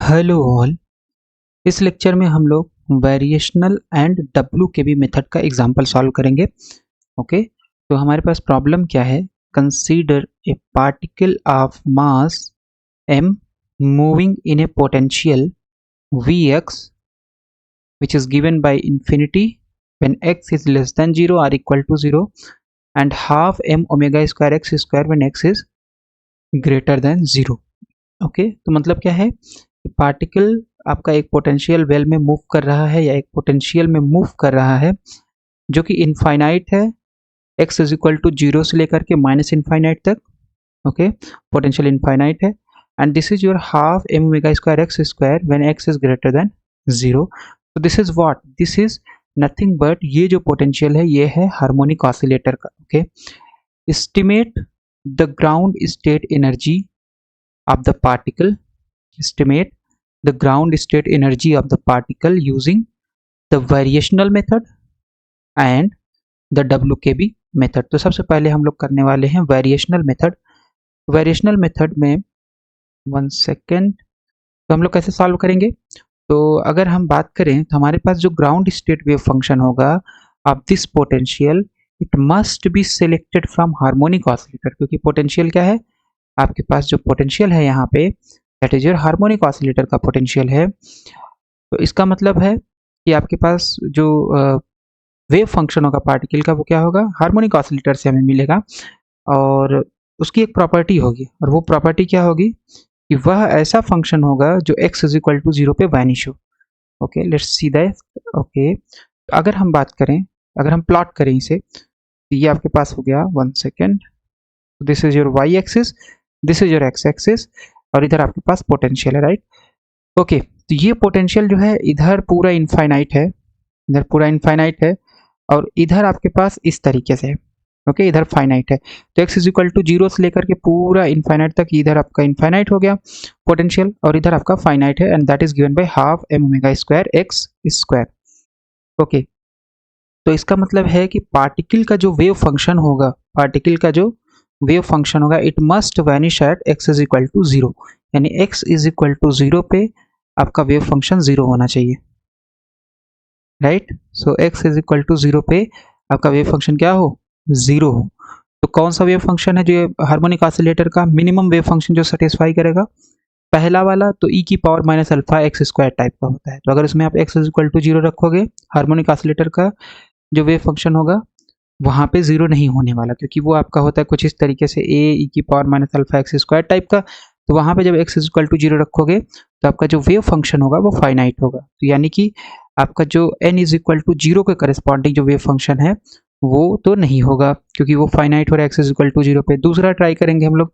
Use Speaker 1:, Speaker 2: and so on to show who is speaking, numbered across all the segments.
Speaker 1: Hello all. इस lecture में हम लोग वेरिएशनल एंड डब्ल्यू के बी मेथड का एग्जांपल सॉल्व करेंगे। ओके, तो हमारे पास प्रॉब्लम क्या है? Consider a particle of mass m moving in A potential vx which is given by infinity when x is less than 0 or equal to 0 and half m omega square x square when x is greater than 0। Okay, तो मतलब क्या है? Particle आपका एक potential well में move कर रहा है या एक पोटेंशियल में मूव कर रहा है जो कि इनफाइनाइट है, x इज इक्वल टू 0 से लेकर के माइनस इनफाइनाइट तक। ओके, पोटेंशियल इनफाइनाइट है and this is your half m omega square x square when x is greater than 0। तो this is what? This is nothing but ये जो potential है ये है हार्मोनिक ऑसिलेटर का। Okay, estimate the ground state energy of the particle, estimate the ground state energy of the particle using the variational method and the WKB method। तो सबसे पहले हम लोग करने वाले हैं वेरिएशनल मेथड। वेरिएशनल मेथड में 1 सेकेंड, तो हम लोग कैसे सॉल्व करेंगे? तो अगर हम बात करें तो हमारे पास जो ग्राउंड स्टेट वेव फंक्शन होगा of this potential it must be selected from harmonic oscillator, क्योंकि पोटेंशियल क्या है? आपके पास जो पोटेंशियल है यहाँ पे that is your harmonic oscillator का पोटेंशियल है। तो इसका मतलब है कि आपके पास जो वेव फंक्शन होगा पार्टिकल का वो क्या होगा? हार्मोनिक ऑसिलेटर से हमें मिलेगा और उसकी एक प्रॉपर्टी होगी, और वो प्रॉपर्टी क्या होगी कि वह ऐसा फंक्शन होगा जो x इज इक्वल टू 0 पे वैनिश हो। Okay, let's see that. Okay, अगर हम बात करें, अगर हम प्लॉट करें इसे, तो ये आपके पास हो गया 1 second, this is your y axis, this is your x axis और इधर आपके पास पोटेंशियल है, राइट? ओके, तो ये पोटेंशियल जो है इधर पूरा इनफाइनाइट है, इधर पूरा इनफाइनाइट है और इधर आपके पास इस तरीके से है। ओके, इधर फाइनाइट है, तो x इज इक्वल टू 0 से लेकर के पूरा इनफाइनाइट तक इधर आपका इनफाइनाइट हो गया पोटेंशियल और इधर आपका फाइनाइट है and that is given by half m omega square x square. Okay, तो इसका मतलब है कि पार्टिकल का जो वेव फंक्शन होगा, पार्टिकल का जो वेव फंक्शन होगा it must vanish at x is equal to 0, यानी x इज इक्वल टू 0 पे आपका वेव फंक्शन 0 होना चाहिए, right? So x is equal to 0 पे आपका वेव फंक्शन क्या हो? 0 हो। तो कौन सा वेव फंक्शन है जो हार्मोनिक ऑसिलेटर का मिनिमम वेव फंक्शन जो सेटिस्फाई करेगा? पहला वाला तो e की power minus alpha x square type का होता है। तो अगर इसमें आप x इज इक्वल टू 0 रखोगे, हार्मोनिक ऑसिलेटर का जो वेव फंक्शन होगा वहाँ पे 0 नहीं होने वाला, क्योंकि वो आपका होता है कुछ इस तरीके से a e की power minus alpha x square type का। तो वहाँ पे जब x इज इक्वल टू 0 रखोगे तो आपका जो वेव फंक्शन होगा वो फाइनाइट होगा। तो यानी कि आपका जो n इज इक्वल टू 0 के करस्पॉन्डिंग जो वेव फंक्शन है वो तो नहीं होगा, क्योंकि वो फाइनाइट हो रहा है x इज इक्वल टू 0 पे। दूसरा ट्राई करेंगे हम लोग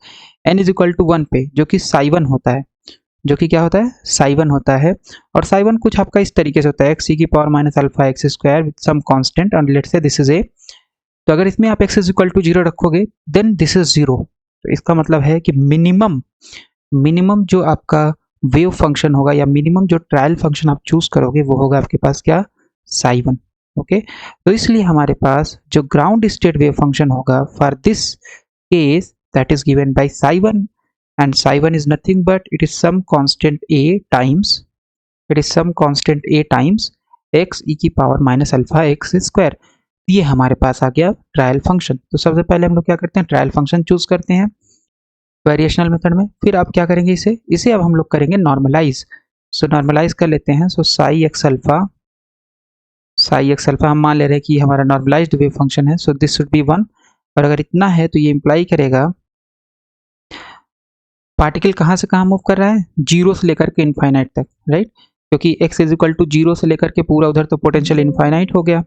Speaker 1: n इज इक्वल टू 1 पे, जो कि साई1 होता है, जो कि क्या होता है? साई1 होता है। और साई1 कुछ आपका इस तरीके से होता है, x e की power minus alpha x square with some constant and let's say this is a। तो अगर इसमें आप x इज इक्वल टू 0 रखोगे देन दिस इज 0। तो इसका मतलब है कि मिनिमम जो आपका वेव फंक्शन होगा या मिनिमम जो ट्रायल फंक्शन आप चूज करोगे वो होगा आपके पास क्या? साई1। ओके, तो इसलिए हमारे पास जो ग्राउंड स्टेट वेव फंक्शन होगा for this case that is given by psi one and psi1 is nothing but it is some constant a times x e की power minus alpha x square. ये हमारे पास आ गया ट्रायल फंक्शन। तो सबसे पहले हम लोग क्या करते हैं? ट्रायल फंक्शन चूज करते हैं वेरिएशनल मेथड में। फिर आप क्या करेंगे? इसे अब हम लोग करेंगे नॉर्मलाइज। सो नॉर्मलाइज कर लेते हैं। सो साई एक्स अल्फा हम मान ले रहे हैं कि हमारा नॉर्मलाइज्ड वेव फंक्शन है। सो दिस शुड बी 1, और अगर इतना है तो ये इंप्लाई करेगा पार्टिकल कहाँ से कहाँ मूव कर रहा है? 0 से लेकर के इनफाइनाइट तक, राइट? क्योंकि x इज इक्वल टू 0 से लेकर के पूरा उधर तो पोटेंशियल इनफाइनाइट हो गया,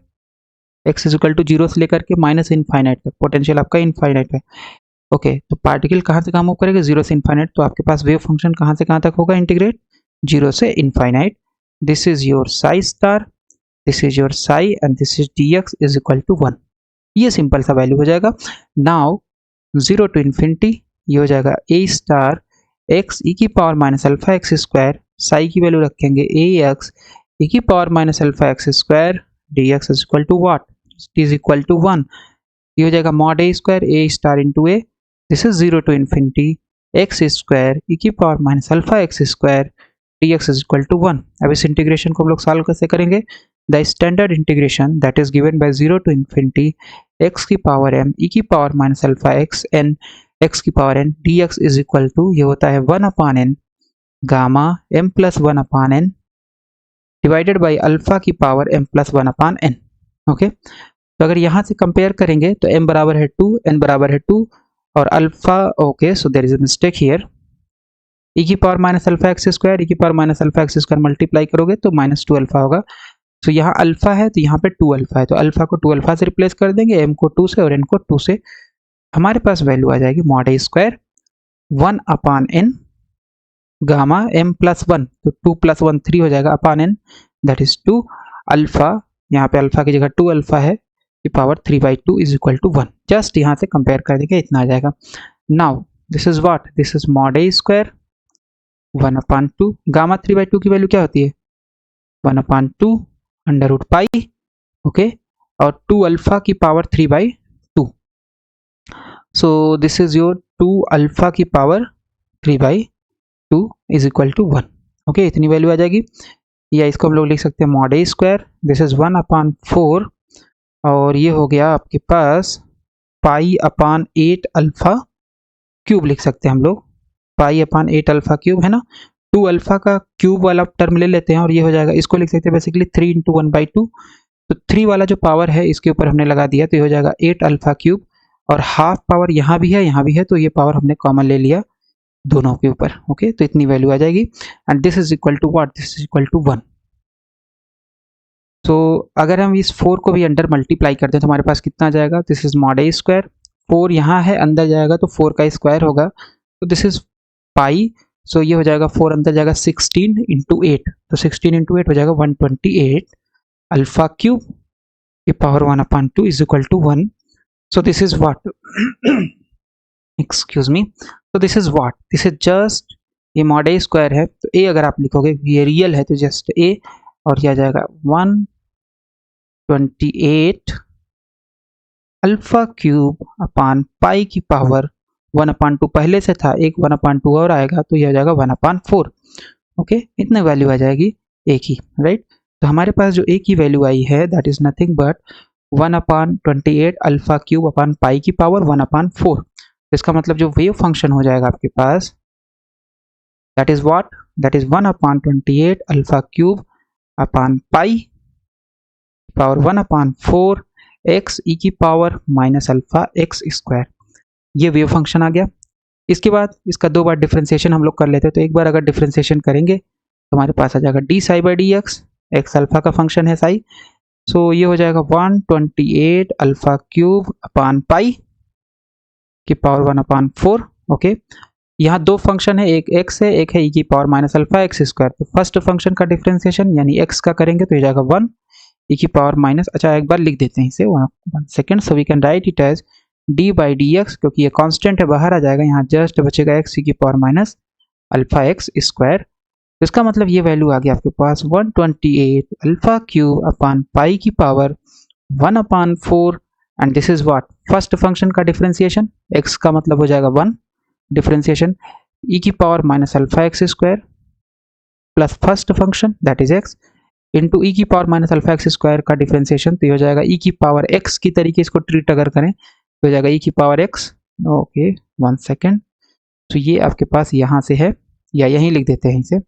Speaker 1: x इज इक्वल टू 0 से लेकर के माइनस इनफाइनाइट तक पोटेंशियल आपका इनफाइनाइट है। ओके, तो पार्टिकल कहाँ से कहाँ मूव करेगा? 0 से इनफाइनाइट। तो आपके पास वेव फंक्शन कहाँ से कहाँ तक होगा? इंटीग्रेट 0 से infinite. This is your psi star, this is your psi and this is dx is equal to 1। ये सिंपल सा वैल्यू हो जाएगा। नाउ 0 टू इन्फिनिटी ये हो जाएगा a स्टार x e की power minus alpha x square, psi की value रखेंगे ax e की power minus alpha x square dx is equal to what? It is equal to 1। ये हो जाएगा mod a square a star into a, this is 0 to infinity x square e की power minus alpha x square dx is equal to 1। अब इस integration को हम लोग solve कैसे करेंगे? The standard integration that is given by 0 to infinity x की power m e की power minus alpha x n x की power n dx is equal to ये होता है 1 upon n gamma m plus 1 upon n divided by alpha की power m plus 1 upon n। Okay, तो अगर यहाँ से कंपेयर करेंगे तो m बराबर है 2, n बराबर है 2 और alpha, okay so there is a mistake here, e की power minus alpha x square, e की power minus alpha x square multiply करोगे तो माइनस 2 अल्फा होगा। तो यहाँ अल्फा है तो यहाँ पे 2 अल्फा है, तो अल्फा को 2 अल्फा से रिप्लेस कर देंगे, m को 2 से और n को 2 से। हमारे पास वैल्यू आ जाएगी mod a square 1 upon n gamma m plus 1, तो 2 प्लस 1 3 हो जाएगा upon n that is 2 alpha, यहाँ पे अल्फा की जगह 2 अल्फा है की power 3/2 is equal to 1। Just यहाँ से कंपेयर कर देंगे, इतना आ जाएगा। Now this is what, this is mod a square 1 upon 2 gamma 3/2 की वैल्यू क्या होती है 1 upon 2 under root pi, okay, और 2 अल्फा की power 3/2। So this is your 2 alpha की power 3/2 is equal to 1। Okay, इतनी वैल्यू आ जाएगी, या इसको हम लोग लिख सकते हैं mod a square this is 1 upon 4 और ये हो गया आपके पास पाई अपान 8 अल्फा क्यूब लिख सकते हैं हम लोग, पाई अपान 8 अल्फा क्यूब है ना, 2 अल्फा का क्यूब वाला टर्म ले लेते हैं और ये हो जाएगा, इसको लिख सकते हैं बेसिकली 3 इंटू 1/2, तो 3 वाला जो पावर है इसके ऊपर हमने लगा दिया तो ये हो जाएगा 8 अल्फा क्यूब और हाफ पावर यहाँ भी है यहाँ भी है, तो ये पावर हमने कॉमन ले लिया दोनों के ऊपर। ओके, तो इतनी वैल्यू आ जाएगी and this is equal to what, this is equal to 1। तो अगर हम इस 4 को भी अंडर मल्टीप्लाई करते हैं तो हमारे पास कितना आ जाएगा, this is mod a square, 4 यहाँ है अंदर जाएगा तो 4 का स्क्वायर होगा, तो दिस इज पाई, सो ये हो जाएगा 4 अंदर जाएगा 16 इंटू 8, तो 16 इंटू 8 हो जाएगा 128 अल्फा क्यूब की power 1 upon 2 is equal to 1। So this is what excuse me, तो this is what, this is just ये मॉड a स्क्वायर है, तो a अगर आप लिखोगे ये रियल है तो जस्ट a और यह आ जाएगा 128 अल्फा क्यूब अपान पाई की पावर 1 अपान 2 पहले से था, एक 1 अपान 2 और आएगा तो यह हो जाएगा 1 अपान 4। ओके, इतने वैल्यू आ जाएगी a की, राइट। तो हमारे पास जो a की वैल्यू आई है that is nothing but 1 upon 28 alpha cube upon pi की पावर 1 अपान 4। इसका मतलब जो वेव फंक्शन हो जाएगा आपके पास that is what, that is 1 upon 28 alpha cube upon pi power 1 upon 4 x e की power minus alpha x square, ये वेव फंक्शन आ गया। इसके बाद इसका 2 बार डिफ्रेंसिएशन हम लोग कर लेते हैं, तो एक बार अगर डिफ्रेंसिएशन करेंगे तो हमारे पास आ जाएगा D psi by d x, x alpha का फंक्शन है साई, सो ये हो जाएगा 128 अल्फा क्यूब अपान पाई की पावर 1 अपान 4। ओके, यहाँ 2 फंक्शन है, एक x है, एक है e की power minus alpha x square, तो फर्स्ट फंक्शन का डिफ्रेंसिएशन यानी x का करेंगे तो ये जाएगा 1 e की पावर माइनस, अच्छा एक बार लिख देते हैं इसे 1 second, so we can write it as d by d x, क्योंकि ये कांस्टेंट है बाहर आ जाएगा, यहाँ जस्ट बचेगा x e की power minus alpha x square. तो इसका मतलब ये वैल्यू आ गया आपके पास 128 अल्फा क्यूब अपान पाई की power 1 upon 4 and this is what, first function का डिफ्रेंसिएशन, x का मतलब हो जाएगा 1 डिफ्रेंसिएशन e की power minus alpha x square plus first function that is x into e की power minus alpha x square का differentiation, तो ये हो जाएगा e की पावर x की तरीके इसको ट्रीट अगर करें तो हो जाएगा e की पावर x। ओके 1 सेकेंड, तो ये आपके पास यहाँ से है या यहीं लिख देते हैं इसे,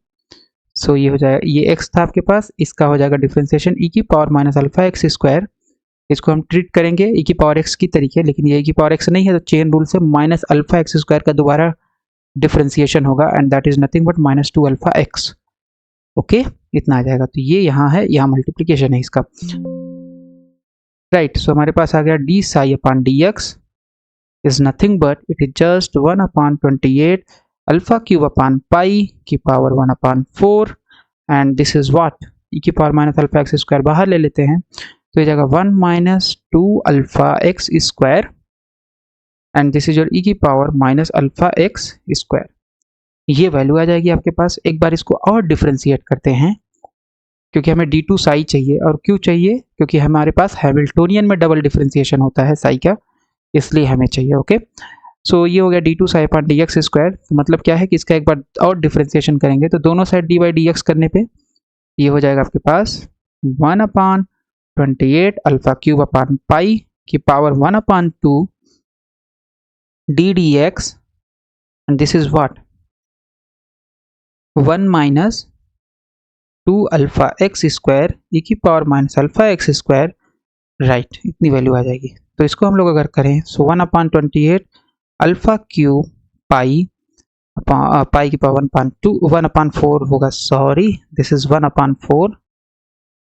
Speaker 1: सो ये हो जाएगा, ये x था आपके पास, इसका हो जाएगा डिफ्रेंसिएशन e की power minus alpha x square, इसको हम ट्रीट करेंगे e की पावर x की तरीके, लेकिन ये e की पावर x नहीं है तो चेन रूल से माइनस अल्फा एक्स स्क्वायर का दोबारा डिफ्रेंसिएशन होगा and that is nothing but minus 2 alpha x. Okay, इतना आ जाएगा, तो ये यहाँ है, यहाँ मल्टीप्लीकेशन है इसका, राइट। सो हमारे पास आ गया d psi upon d x is nothing but it is just 1 upon 28 alpha cube upon pi की power 1 upon 4 and this is what, e की power minus alpha x square बाहर ले लेते हैं तो ये जाएगा 1 minus 2 alpha x square and this is your e की power minus alpha x square, ये वैल्यू आ जाएगी आपके पास। एक बार इसको और डिफ्रेंशिएट करते हैं क्योंकि हमें d2 साई चाहिए, और क्यों चाहिए, क्योंकि हमारे पास हैमिल्टोनियन में डबल डिफ्रेंशिएशन होता है साई का, इसलिए हमें चाहिए। ओके, सो ये हो गया d two psi upon d x square. मतलब क्या है कि इसका एक बार और डिफ्रेंसिएशन करेंगे तो दोनों side d by d x करने पे ये हो जाएगा आपके पास 1/28 अल्फा क्यूब अपॉन पाई की power 1/2 d d x, and this is what 1 minus 2 alpha x square e की power minus alpha x square, right, इतनी वैल्यू आ जाएगी। तो इसको हम लोग अगर करें सो 1/28 अल्फा क्यूब पाई पाई की पावर 1/4 होगा, sorry this is 1/4,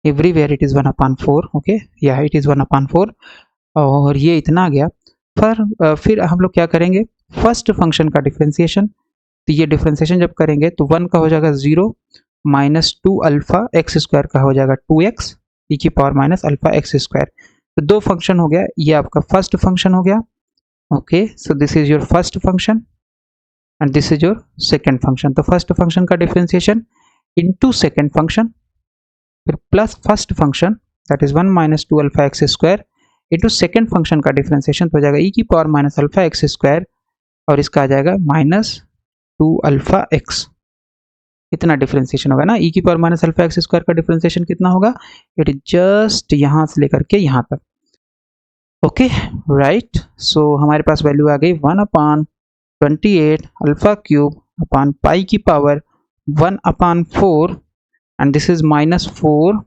Speaker 1: everywhere it is 1/4, okay या इट इज 1/4, और ये इतना आ गया। फिर हम लोग क्या करेंगे, फर्स्ट फंक्शन का डिफ्रेंसिएशन। तो ये डिफ्रेंसिएशन जब करेंगे तो 1 का हो जाएगा 0 माइनस 2 अल्फा एक्स स्क्वायर का हो जाएगा 2x ई की power minus alpha x square. तो दो फंक्शन हो गया, ये आपका फर्स्ट फंक्शन हो गया, okay. So this is your first function and this is your second function. तो फर्स्ट फंक्शन का डिफ्रेंसिएशन इनटू सेकेंड फंक्शन, फिर plus first function that is 1 minus 2 alpha x square into second function का differentiation तो हो जाएगा e की power minus alpha x square, और इसका आ जाएगा माइनस 2 अल्फा एक्स। इतना डिफ्रेंसिएशन होगा ना, ई की power minus alpha x square का डिफ्रेंसिएशन कितना होगा, इट इज जस्ट यहाँ से लेकर के यहाँ तक, ओके राइट। सो हमारे पास वैल्यू आ गई 1/28 अल्फा क्यूब अपॉन पाई की power 1/4 and this is minus 4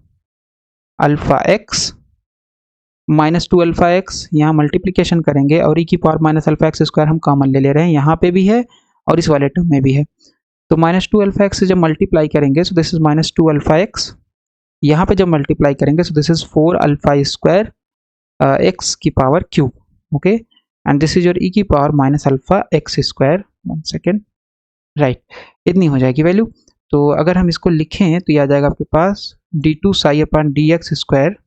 Speaker 1: alpha x minus 2 alpha x, यहाँ मल्टीप्लीकेशन करेंगे और ई की power minus alpha x square हम कॉमन ले रहे हैं, यहाँ पे भी है और इस वाले टर्म में भी है। तो माइनस 2 अल्फा एक्स से जब मल्टीप्लाई करेंगे so this is minus 2 alpha x, यहाँ पे जब मल्टीप्लाई करेंगे so this is 4 alpha square x की power cube, okay, and this is your e की power minus alpha x square, 1 second, right, इतनी हो जाएगी वैल्यू। तो अगर हम इसको लिखें तो ये आ जाएगा आपके पास d two psi upon d x square,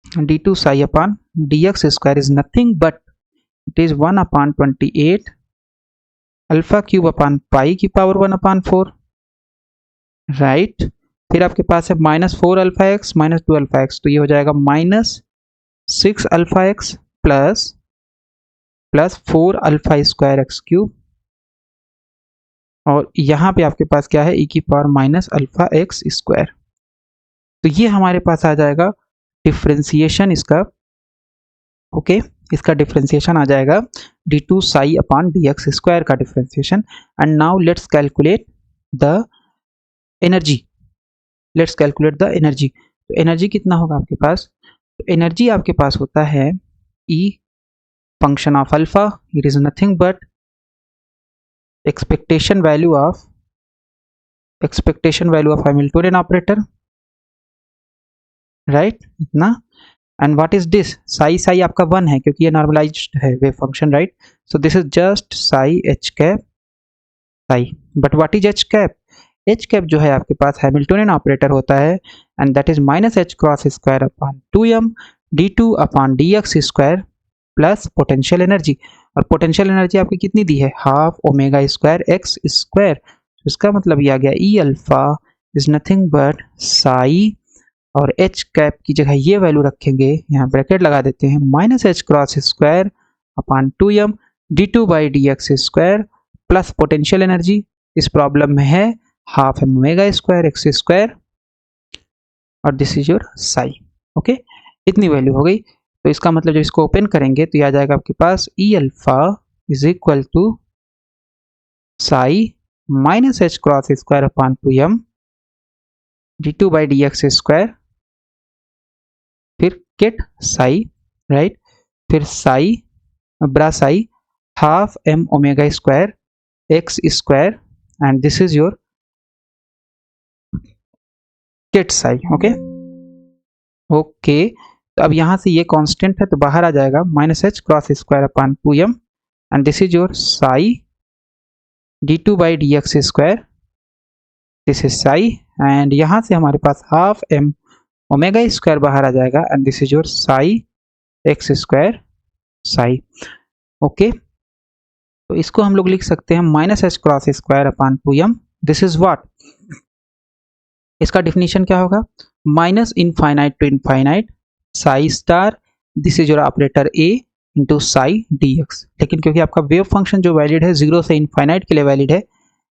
Speaker 1: d2 psi upon dx square is nothing but it is 1/28 alpha cube upon pi की पावर 1/4, राइट। फिर आपके पास है minus 4 alpha x minus 2 alpha x, तो ये हो जाएगा minus 6 alpha x plus 4 alpha square x cube, और यहाँ पे आपके पास क्या है ई की power minus alpha x square. तो ये हमारे पास आ जाएगा डिफ्रेंसिएशन इसका, ओके इसका डिफ्रेंसिएशन आ जाएगा d2 psi upon dx square का differentiation. And now let's calculate the energy, let's calculate the energy. तो एनर्जी कितना होगा आपके पास, तो एनर्जी आपके पास होता है E function of alpha, it is nothing but expectation value of Hamiltonian operator, right, इतना। And what is this, psi आपका 1 है क्योंकि ये नॉर्मलाइज्ड है wave function, right. So this is just psi h cap psi, but what is h cap, h cap जो है आपके पास हैमिल्टोनियन ऑपरेटर होता है, and that is minus h cross square upon 2m d2 upon dx square plus potential energy. और potential energy आपकी कितनी दी है, half omega square x square. इसका मतलब ये आ गया e alpha is nothing but psi, और एच कैप की जगह ये वैल्यू रखेंगे, यहाँ ब्रैकेट लगा देते हैं, minus h cross square upon 2m d2 by dx square plus potential energy इस प्रॉब्लम में है half m omega square x square, और this is your psi, okay इतनी वैल्यू हो गई। तो इसका मतलब जब इसको ओपन करेंगे तो ये आ जाएगा आपके पास e alpha is equal to psi minus h cross square upon 2m d2 by dx square, फिर गेट साई, राइट, फिर psi bra psi half m omega square x square, and this is your get psi, okay okay. तो अब यहाँ से ये constant है तो बाहर आ जाएगा minus h cross square upon 2m, and this is your psi d2 by dx square, this is psi, and यहाँ से हमारे पास हाफ एम ओमेगा स्क्वायर बाहर आ जाएगा, and this is your psi x square psi, okay. तो इसको हम लोग लिख सकते हैं minus h cross square upon 2m, this is what, इसका डिफिनीशन क्या होगा, minus infinite to infinite psi star, this is your operator A into Sai D x. लेकिन क्योंकि आपका वेव फंक्शन जो वैलिड है 0 से इनफाइनाइट के लिए वैलिड है,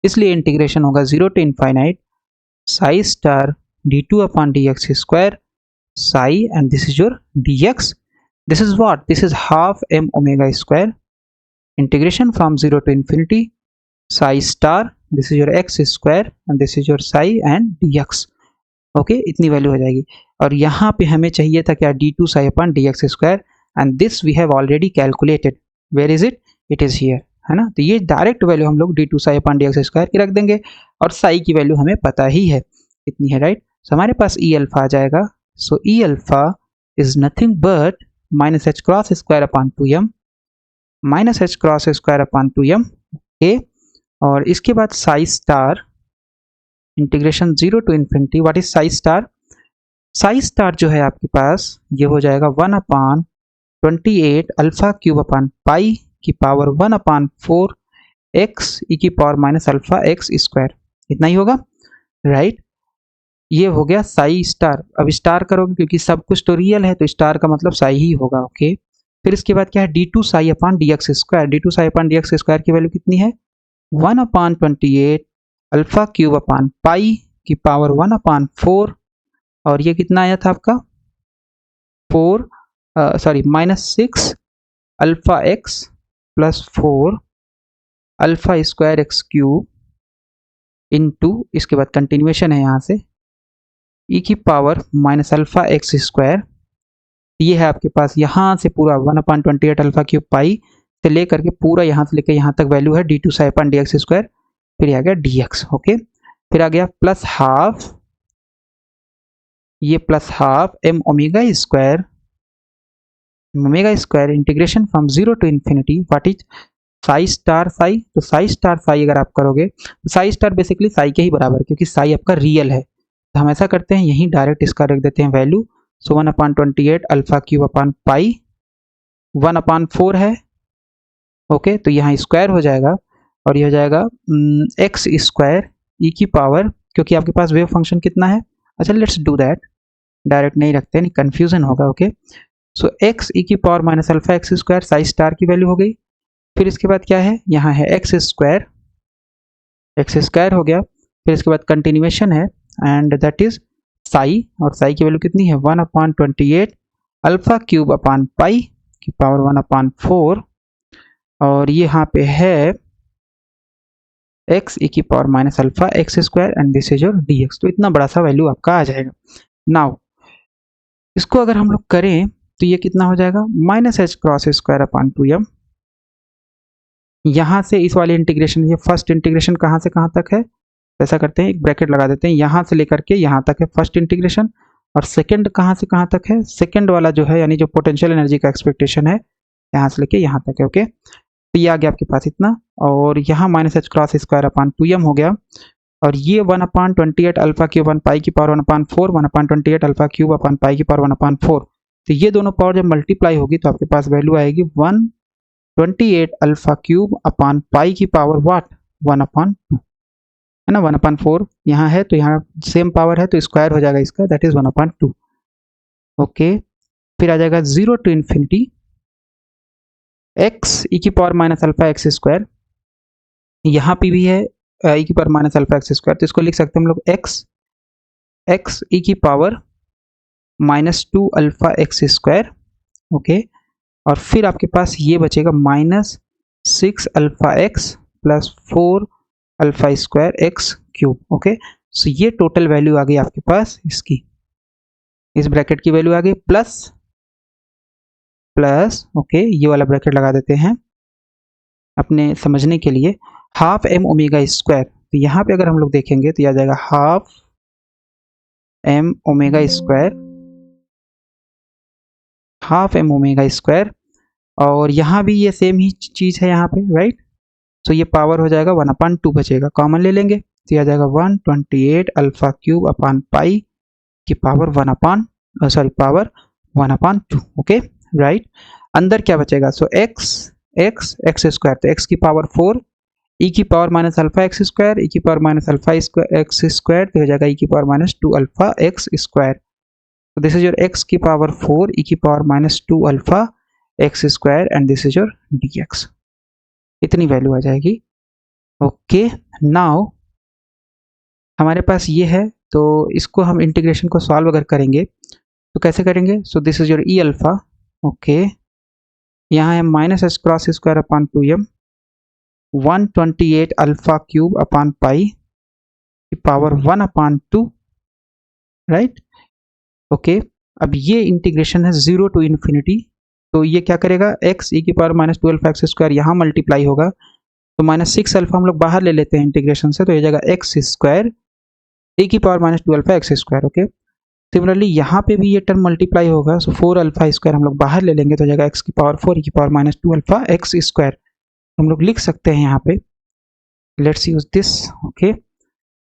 Speaker 1: इसलिए इंटीग्रेशन होगा 0 to infinite psi star d2 upon dx square psi, and this is your dx. This is what? This is half m omega square integration from 0 to infinity psi star, this is your x square and this is your psi and dx. Okay इतनी value हो जाएगी। और यहाँ पे हमें चाहिए था क्या, d2 psi upon dx square, and this we have already calculated. Where is it? It is here, है ना। तो ये डायरेक्ट वैल्यू हम लोग d2 psi upon dx square की रख देंगे और psi की वैल्यू हमें पता ही है, इतनी है, राइट। सो हमारे पास ई अल्फा आ जाएगा। So e alpha is nothing but minus h cross square upon 2m, minus h cross square upon 2m। Okay, और इसके बाद psi star integration 0 to infinity, what is psi star? Psi star जो है आपके पास ये हो जाएगा 1 upon 28 alpha cube upon pi की पावर 1 अपॉन 4 एक्स ई की power minus alpha x square, इतना ही होगा, राइट। ये हो गया साई स्टार। अब स्टार करोगे क्योंकि सब कुछ तो रियल है तो स्टार का मतलब साई ही होगा, ओके। फिर इसके बाद क्या है, d2 psi upon dx square, d2 psi upon dx square की वैल्यू कितनी है 1 upon 28 alpha cube upon pi की पावर 1 अपॉन 4, और ये कितना आया था आपका 4 minus 6 alpha x plus 4 alpha square x cube into, इसके बाद कंटिन्यूएशन है यहाँ से ई की power minus alpha x square. ये है आपके पास यहाँ से पूरा 1 अपॉन 28 अल्फा क्यूब पाई से लेकर के पूरा यहाँ से लेकर यहाँ तक वैल्यू है d2 psi upon dx square, फिर आ गया dx, ओके। फिर आ गया प्लस हाफ, ये plus half m omega square integration from 0 to infinity, what is psi star psi. तो साई स्टार साई अगर आप करोगे तो साई स्टार बेसिकली साई के ही बराबर, क्योंकि साई आपका रियल है। तो हम ऐसा करते हैं, यहीं डायरेक्ट इसका रख देते हैं वैल्यू। सो 1 अपॉन 28 अल्फा क्यूब अपॉन पाई 1 अपॉन 4 है, ओके। तो यहाँ स्क्वायर हो जाएगा और ये हो जाएगा एक्स स्क्वायर ई की पावर, क्योंकि आपके पास वेव फंक्शन कितना है, अच्छा लेट्स डू दैट, डायरेक्ट नहीं रखते, नहीं कन्फ्यूजन होगा, ओके। सो एक्स ई की power minus alpha x square Sai star की वैल्यू हो गई। फिर इसके बाद क्या है, यहाँ है एक्स स्क्वायर हो गया। फिर इसके बाद कंटिन्यूएशन है एंड दैट इज साई, और साई की वैल्यू कितनी है 1 upon 28 alpha cube upon pi की पावर 1 अपॉन 4, और ये यहाँ पे है एक्स ई की power minus alpha x square and this is your d x. तो इतना बड़ा सा वैल्यू आपका आ जाएगा। नाउ इसको अगर हम लोग करें तो ये कितना हो जाएगा minus h cross square upon 2m। यहाँ से इस वाले इंटीग्रेशन, ये फर्स्ट इंटीग्रेशन कहाँ से कहाँ तक है, ऐसा करते हैं एक ब्रैकेट लगा देते हैं, यहाँ से लेकर के यहाँ तक है फर्स्ट इंटीग्रेशन, और सेकंड कहाँ से कहाँ तक है, सेकंड वाला जो है यानी जो पोटेंशियल एनर्जी का एक्सपेक्टेशन है यहाँ से लेके यहाँ तक है, ओके। तो ये आ गया आपके पास इतना, और यहाँ minus h cross square upon 2m हो गया, और ये 1 upon 28 alpha cube upon pi की power 1 upon 4, 1 upon 28 alpha cube upon pi की पावर 1 अपॉन 4। तो ये दोनों पावर जब मल्टीप्लाई होगी तो आपके पास वैल्यू आएगी 128 अल्फा क्यूब अपॉन पाई की पावर वाट 1 अपॉन 2, है ना। 1 अपॉन 4 यहाँ है तो यहाँ सेम पावर है तो स्क्वायर हो जाएगा इसका, दैट इज 1 अपॉन 2, ओके। फिर आ जाएगा 0 टू इन्फिनिटी एक्स ई की power minus alpha x square, यहाँ पे भी है ई की power minus alpha x square, तो इसको लिख सकते हैं हम लोग एक्स ई की power minus 2 alpha x square, okay. और फिर आपके पास ये बचेगा minus 6 alpha x plus 4 alpha square x cube, okay. So ये टोटल वैल्यू आ गई आपके पास इसकी, इस ब्रैकेट की वैल्यू आ गई प्लस, ओके, ये वाला ब्रैकेट लगा देते हैं अपने समझने के लिए, हाफ एम ओमेगा स्क्वायर। तो यहाँ पे अगर हम लोग देखेंगे तो आ जाएगा हाफ एम ओमेगा स्क्वायर, और यहाँ भी ये सेम ही चीज है यहाँ पे, राइट। तो ये पावर हो जाएगा 1 अपॉन 2 बचेगा, कॉमन ले लेंगे तो आ जाएगा 128 अल्फा क्यूब अपॉन पाई की power 1 upon power 1 upon 2, okay, right. अंदर क्या बचेगा, सो एक्स स्क्वायर, तो एक्स की पावर 4 ई की power minus alpha x square e की power minus alpha x square, तो हो जाएगा ई की power minus 2 alpha x square. तो दिस इज योर एक्स की पावर 4 ई की power minus 2 alpha x square and this is your d x. इतनी value आ जाएगी। ओके, नाउ हमारे पास ये है, तो इसको हम इंटीग्रेशन को सॉल्व अगर करेंगे तो कैसे करेंगे? So this is your E alpha. Okay, यहाँ है minus h cross square upon 2m 128 alpha cube upon pi की पावर 1 अपॉन 2, राइट। ओके, अब ये इंटीग्रेशन है 0 टू इन्फिनिटी, तो ये क्या करेगा? x e की पावर माइनस 12 एक्स स्क्वायर यहाँ मल्टीप्लाई होगा, तो माइनस 6 अल्फा हम लोग बाहर ले लेते हैं इंटीग्रेशन से, तो ये जाएगा एक्स स्क्वायर e की power minus 12 x square. Okay, similarly यहाँ पे भी ये टर्म मल्टीप्लाई होगा, सो 4 अल्फा स्क्वायर हम लोग बाहर ले लेंगे, तो जाएगा x की पावर 4 e की power minus 2 alpha x square. हम लोग लिख सकते हैं यहाँ पे, let's use this. Okay,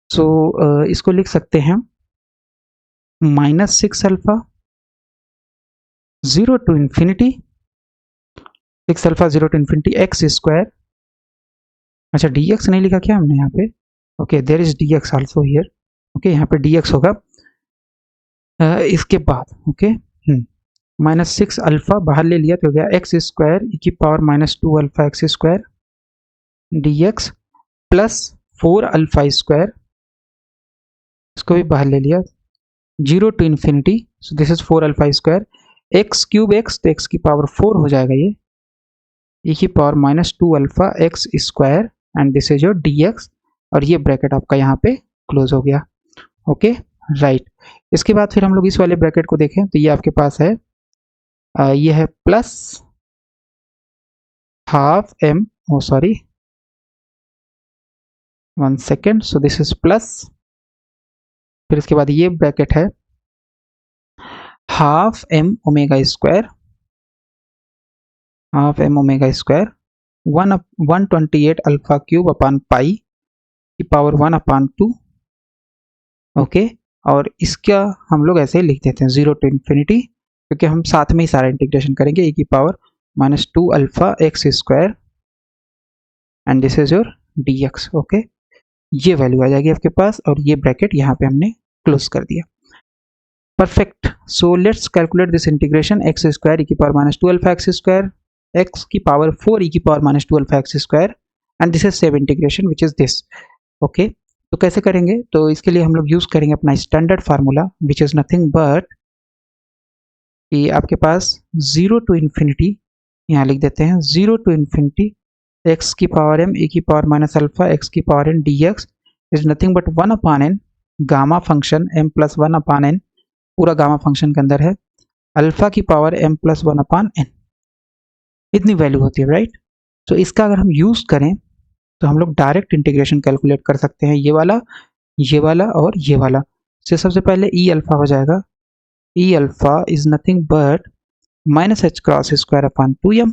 Speaker 1: so इसको लिख सकते हैं minus 6 alpha 0 to infinity 6 alpha 0 to infinity x square. अच्छा, डी एक्स नहीं लिखा क्या हमने यहाँ पे? Okay, there is d x also here. Okay, यहाँ पे डी एक्स होगा इसके बाद। ओके, माइनस 6 अल्फा बाहर ले लिया तो हो गया एक्स स्क्वायर ई की power minus 2 alpha x square d x plus 4 alpha square, इसको भी बाहर ले लिया 0 to infinity, so this is 4 alpha square x cube x, तो एक्स की पावर 4 हो जाएगा ये ई की power minus 2 alpha x square and this is your d x, और ये ब्रैकेट आपका यहाँ पे क्लोज हो गया। Okay, right. इसके बाद फिर हम लोग इस वाले ब्रैकेट को देखें तो ये आपके पास है ये है plus half m, oh sorry 1 second, so this is plus, फिर इसके बाद ये ब्रैकेट है half m omega square, half m omega square 128 alpha cube upon pi की पावर 1 अपॉन 2। ओके, और इसका हम लोग ऐसे ही लिख देते हैं 0 टू इन्फिनिटी, क्योंकि हम साथ में ही सारा इंटीग्रेशन करेंगे ई की power minus 2 alpha x square and this is your d x. Okay, ये वैल्यू आ जाएगी आपके पास, और ये ब्रैकेट यहाँ पे हमने क्लोज कर दिया। Perfect, so let's calculate this integration x square e की power minus 2 alpha x square x की पावर 4 ई की power minus 2 alpha x square and this is same integration which is this. Okay, तो कैसे करेंगे? तो इसके लिए हम लोग यूज करेंगे अपना standard formula which is nothing but कि आपके पास 0 टू इन्फिनिटी, यहाँ लिख देते हैं 0 टू इन्फिनिटी एक्स की पावर एम ई की पावर माइनस अल्फा एक्स की power n d x is nothing but 1 upon n gamma function m plus 1 upon n, पूरा गामा फंक्शन के अंदर है अल्फा की power m plus 1 upon n, इतनी value होती है, राइट। तो इसका अगर हम यूज करें तो हम लोग डायरेक्ट इंटीग्रेशन कैलकुलेट कर सकते हैं, ये वाला और ये वाला। तो सबसे पहले ई अल्फा हो जाएगा, e alpha is nothing but minus h cross square upon 2m,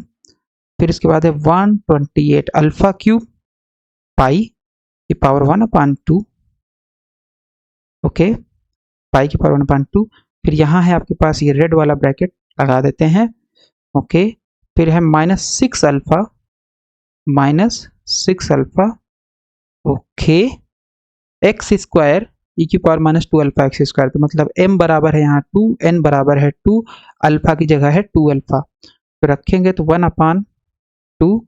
Speaker 1: फिर इसके बाद है 128 अल्फा क्यूब पाई की पावर 1 अपॉन 2। ओके, पाई की पावर 1 अपॉन 2, फिर यहाँ है आपके पास ये रेड वाला ब्रैकेट लगा देते हैं। ओके, फिर है minus 6 alpha okay x square e की power minus 2 alpha x square, तो मतलब m बराबर है यहाँ 2, n बराबर है 2, अल्फा की जगह है 2 अल्फा, तो रखेंगे तो 1 अपान 2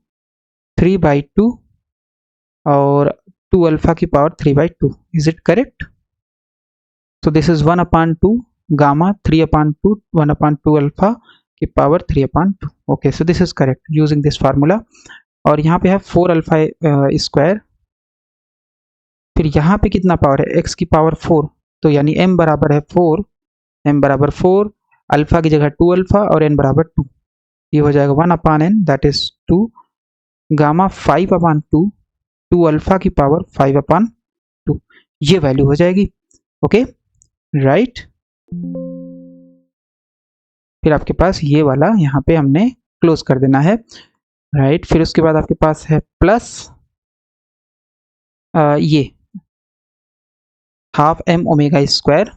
Speaker 1: 3/2 और 2 अल्फा की power 3/2, is it correct? so this is 1 upon 2 gamma 3 upon 2 1 upon 2 alpha की power 3 upon 2। okay, so this is correct using this formula। और यहाँ पे है 4 अल्फा स्क्वायर, फिर यहाँ पे कितना पावर है x की पावर 4, तो यानी m बराबर है 4, m बराबर 4, अल्फा की जगह 2 अल्फा और n बराबर 2, ये हो जाएगा 1 upon n that is 2 gamma 5 upon 2 2 alpha की पावर 5 upon 2, ये वैल्यू हो जाएगी। Okay, right. फिर आपके पास ये वाला यहाँ पे हमने क्लोज कर देना है, राइट। फिर उसके बाद आपके पास है प्लस ये half m omega square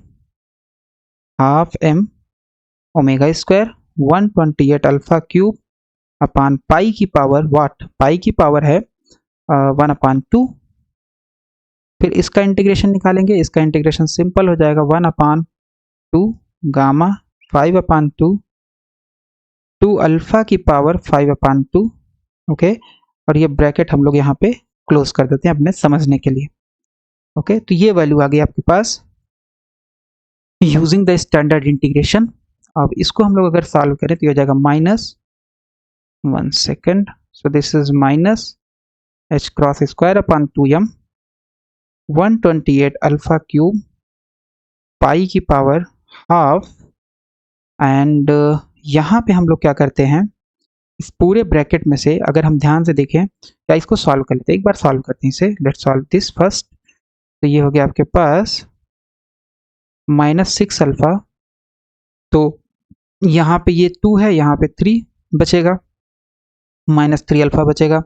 Speaker 1: 128 alpha cube upon pi की पावर वाट, पाई की पावर है 1 अपान 2। फिर इसका इंटीग्रेशन निकालेंगे, इसका इंटीग्रेशन सिंपल हो जाएगा 1 अपान 2 गामा 5 अपान 2 2 अल्फा की पावर 5/2, ओके। और ये ब्रैकेट हम लोग यहाँ पे क्लोज कर देते हैं अपने समझने के लिए, ओके। तो ये वैल्यू आ गई आपके पास यूजिंग द स्टैंडर्ड इंटीग्रेशन। अब इसको हम लोग अगर सॉल्व करें तो ये हो जाएगा -1 second, so this is -h cross square upon 2m 128 alpha cube pi की पावर हाफ। एंड यहाँ पे हम लोग क्या करते हैं, इस पूरे ब्रैकेट में से अगर हम ध्यान से देखें, या इसको सॉल्व कर लेते हैं, एक बार सॉल्व करते हैं इसे। Let's solve this first. तो ये हो गया आपके पास -6 अल्फा, तो यहाँ पे ये 2 है, यहाँ पे 3 बचेगा, -3 अल्फा बचेगा।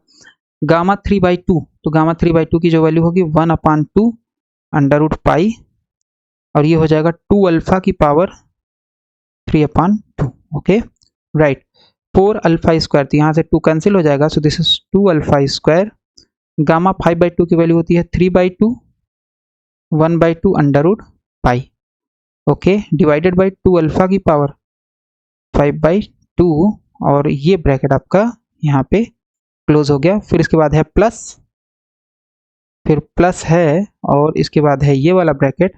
Speaker 1: गामा 3/2, तो गामा 3/2 की जो वैल्यू होगी 1/2 अंडर रूट पाई, और ये हो जाएगा 2 अल्फा की power 3/2, okay right. 4 alpha square, तो यहाँ से 2 कैंसिल हो जाएगा, so this is 2 alpha square. Gamma 5/2 की वैल्यू होती है 3/2 1/2 under root pi, okay, divided by 2 alpha की पावर 5/2, और ये ब्रैकेट आपका यहाँ पे क्लोज हो गया। फिर इसके बाद है प्लस, फिर प्लस है, और इसके बाद है ये वाला bracket,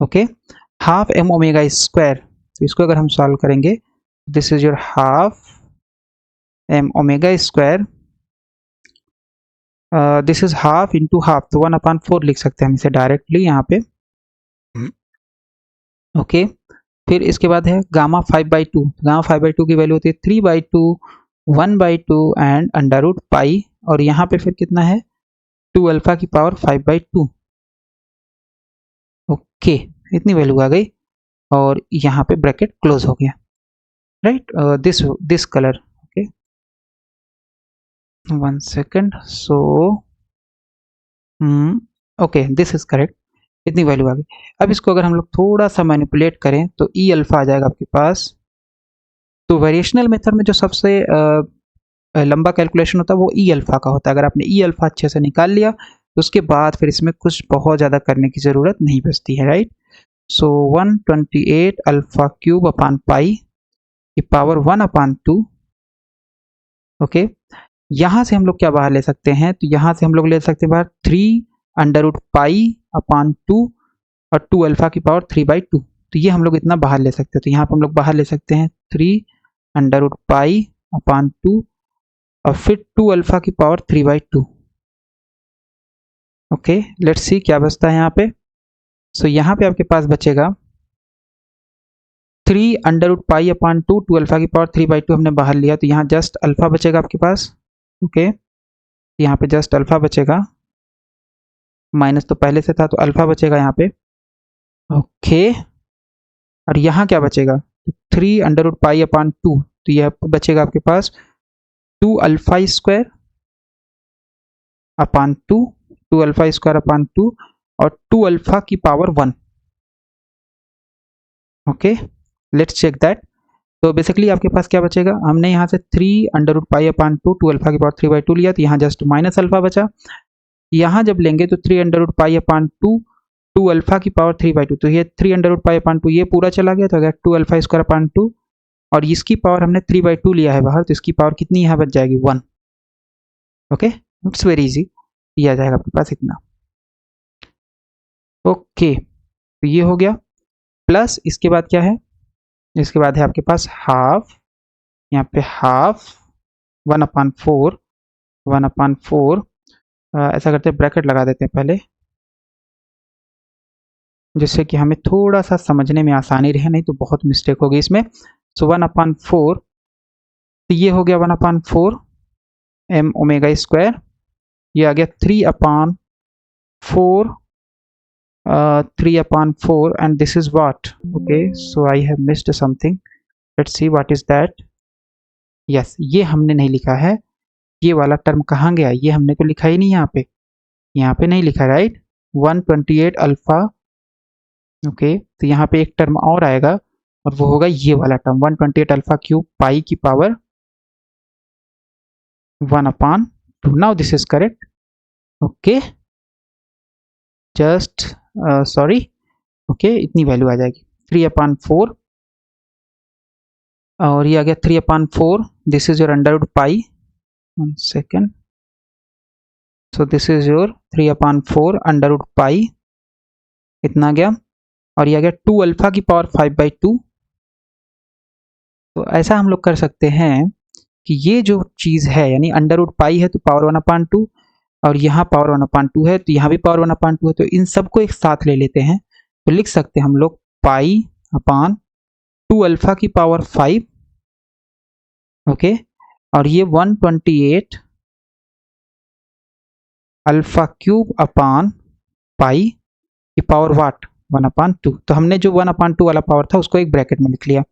Speaker 1: okay, half m omega square. तो इसको अगर हम सॉल्व करेंगे, this is your half m omega square, this is half into half, तो 1/4 लिख सकते हैं हम इसे डायरेक्टली यहाँ पे, ओके। फिर इसके बाद है गामा 5/2, गामा 5/2 की वैल्यू होती है 3/2 1/2 एंड अंडर रूट पाई, और यहाँ पे फिर कितना है 2 अल्फा की पावर 5/2, ओके, इतनी वैल्यू आ गई, और यहाँ पे ब्रैकेट क्लोज हो गया, right. This colour, okay, 1 second, so okay, this is correct, इतनी वैल्यू आ गई। अब इसको अगर हम लोग थोड़ा सा मैनिपुलेट करें तो ई अल्फा आ जाएगा आपके पास। तो वेरिएशनल मेथड में जो सबसे लंबा कैलकुलेशन होता है वो ई अल्फा का होता है। अगर आपने ई अल्फा अच्छे से निकाल लिया तो उसके बाद फिर इसमें कुछ बहुत ज़्यादा करने की ज़रूरत नहीं बचती है, राइट। सो 128 अल्फा क्यूब अपॉन पाई की पावर 1/2, ओके। यहाँ से हम लोग क्या बाहर ले सकते हैं, तो यहाँ से हम लोग ले सकते हैं बाहर 3 अंडर रूट पाई अपॉन 2 और 2 अल्फा की पावर 3/2, तो ये हम लोग इतना बाहर ले सकते हैं। तो यहाँ पर हम लोग बाहर ले सकते हैं 3 अंडर रूट पाई अपॉन 2 और फिर 2 अल्फा की पावर 3/2, ओके। लेट्स सी क्या बचता है यहाँ पे। सो यहाँ पे आपके पास बचेगा 3 under root pi upon 2 2 alpha की पावर 3/2 हमने बाहर लिया, तो यहाँ जस्ट अल्फा बचेगा आपके पास, ओके। यहाँ पे जस्ट अल्फा बचेगा, माइनस तो पहले से था तो अल्फा बचेगा यहाँ पे, ओके। और यहाँ क्या बचेगा 3 अंडर रूट पाई अपॉन 2, तो यह बचेगा आपके पास 2 alpha square upon 2 alpha square upon 2 और 2 अल्फा की power 1, okay. Let's check that. तो बेसिकली आपके पास क्या बचेगा, हमने यहाँ से 3 under root pi upon 2 alpha की पावर 3/2 लिया, तो यहाँ जस्ट माइनस अल्फा बचा। यहाँ जब लेंगे तो 3 under root pi upon 2 alpha की पावर 3/2, तो ये 3 अंडर रूट पाई अपॉन 2 ये पूरा चला गया, तो अगर 2 अल्फा स्क्वायर अपॉन 2 और इसकी पावर हमने 3/2 लिया है बाहर, तो इसकी पावर कितनी यहाँ बच जाएगी 1, ओके। इट्स वेरी इजी, ये आ जाएगा आपके पास इतना, ओके। तो ये हो गया, प्लस इसके बाद क्या है, इसके बाद है आपके पास हाफ, यहाँ पे हाफ 1/4 ऐसा करते हैं ब्रैकेट लगा देते हैं पहले, जिससे कि हमें थोड़ा सा समझने में आसानी रहे, नहीं तो बहुत मिस्टेक होगी इसमें। सो 1/4, तो ये हो गया 1/4 m ओमेगा स्क्वायर, ये आ गया 3/4 3/4 and this is what, okay, so I have missed something, let's see what is that। yes, ये हमने नहीं लिखा है, ये वाला टर्म कहाँ गया, ये हमने तो लिखा ही नहीं यहाँ पे नहीं लिखा, राइट। 128 अल्फा, ओके, तो यहाँ पे एक टर्म और आएगा और वो होगा ये वाला टर्म 128 अल्फा क्यूब पाई की power 1/2। Now this is correct, okay, just sorry, okay, इतनी वैल्यू आ जाएगी 3/4 और ये आ गया 3/4, this is your under root pi, 1 second, so this is your 3/4 under root pi, इतना गया। और ये आ गया 2 अल्फा की पावर 5/2। तो ऐसा हम लोग कर सकते हैं कि ये जो चीज़ है यानी अंडर रूट पाई है तो पावर 1/2, और यहाँ पावर 1/2 है तो यहाँ भी पावर 1/2 है, तो इन सबको एक साथ ले लेते हैं। तो लिख सकते हैं हम लोग पाई अपान 2 अल्फा की पावर 5, ओके, और ये 128 अल्फा क्यूब अपान पाई की पावर वाट 1/2। तो हमने जो 1/2 वाला पावर था उसको एक ब्रैकेट में लिख लिया।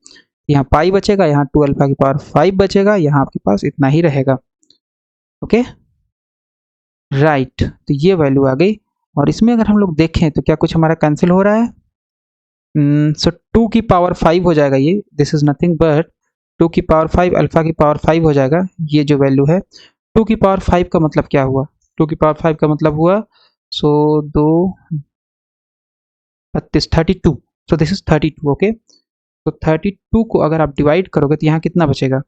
Speaker 1: यहाँ पाई बचेगा, यहाँ 2 अल्फा की पावर 5 बचेगा, यहाँ आपके पास इतना ही रहेगा। ओके राइट, तो ये वैल्यू आ गई। और इसमें अगर हम लोग देखें तो क्या कुछ हमारा कैंसिल हो रहा है? सो 2 की पावर 5 हो जाएगा ये, दिस इज नथिंग बट 2 की पावर 5 अल्फा की पावर 5 हो जाएगा। ये जो वैल्यू है 2 की पावर 5 का मतलब क्या हुआ? 2 की पावर 5 का मतलब हुआ सो 2 32, 32, सो दिस इज 32। ओके, तो 32 को अगर आप डिवाइड करोगे तो यहाँ कितना बचेगा?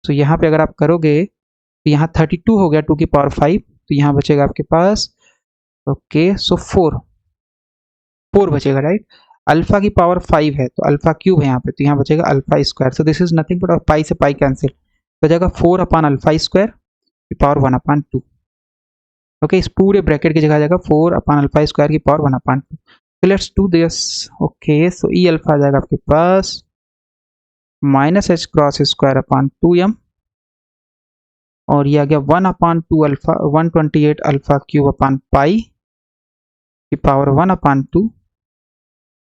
Speaker 1: तो यहाँ पे अगर आप करोगे तो यहाँ 32 हो गया 2 की पावर 5, तो यहाँ बचेगा आपके पास, ओके, सो 4 बचेगा, राइट। अल्फा की पावर 5 है तो अल्फा क्यूब है यहाँ पे, तो यहाँ बचेगा alpha square. So this is nothing but पाई से पाई कैंसिल, बचेगा 4/अल्फा स्क्वायर की पावर 1/2। ओके, इस पूरे ब्रैकेट की जगह आ जाएगा 4/अल्फा स्क्वायर की पावर 1/2। तो let's do this. Okay, so e alpha आ जाएगा आपके पास -h cross square upon 2m, और ये आ गया 1/2 alpha 128 alpha cube upon pi की power 1/2।